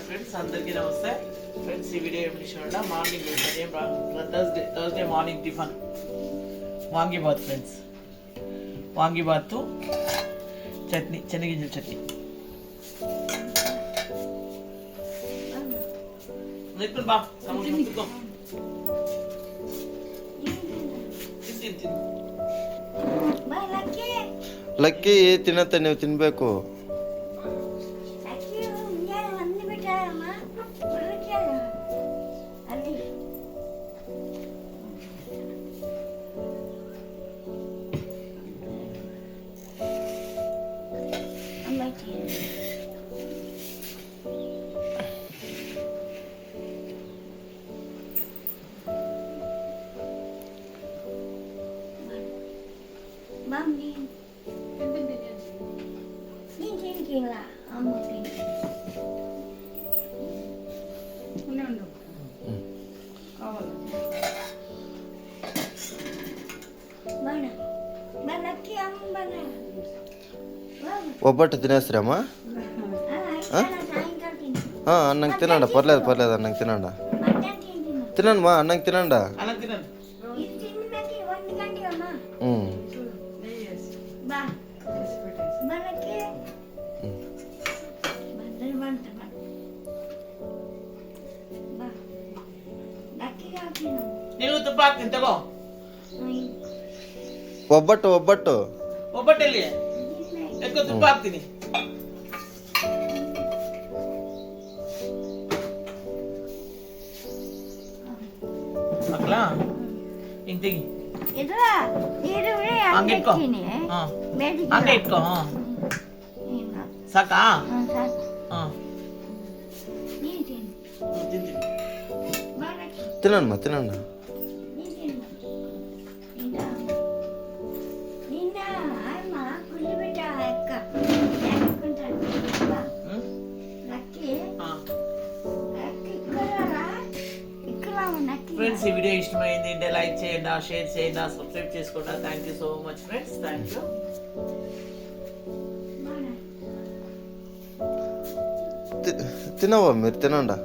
Friends, అందరికీ నమస్తే friends. ఈ వీడియో ఏం చూడండి, morning Thursday morning tiffin vangibath friends. Vangibath chutney, శనగింజల చట్నీ. బా ಲಕ್ಕಿ ತಿನ್ನತ್ತೆ, ನೀವು ತಿನ್ಬೇಕು. Mami, ini lah, kamu ini. Mana? Mana kiam mana? ಒಬ್ಬಟ್ಟು ತಿನ್ನೇಸ್ರಮ್ಮ? ಹಾಂ, ಅನ್ನಂಗೆ ತಿನ್ನೋಣ, ಪರ್లేదు ಅನ್ನಂಗೆ ತಿನ್ನೋಣ. ತಿನ್ನೋಣಮ್ಮ, ಅನ್ನಂಗೆ ತಿನ್ನೋಣ. ಹ್ಞೂ ನೀವು ತುಪ್ಪ ಹಾಕ್ತೀನಿ ತಗೋ. ಒಬ್ಬಟ್ಟು ಒಬ್ಬಟ್ಟಲ್ಲಿ ಎಕ್ಕೋ ತುಪ್ಪ ಹಾಕ್ತೀನಿ. ಹಾಕ್ಲಾ? ಹಿಂಗ್ ತೆಗಿ, ಹಂಗೆ ಇಟ್ಕೋ. ಹಂಗೆ ಇಟ್ಕೋ. ಸಾಕಾ? ಹಾಂ, ತಿನ್ನೋಣ. ఫ్రెండ్స్, ఈ వీడియో ఇష్టమైంది అంటే లైక్ చేయండి, షేర్ చేయండి, సబ్స్క్రైబ్ చేసుకోండి. Thank you so much friends, thank you. తినవా మీరు? తినండి.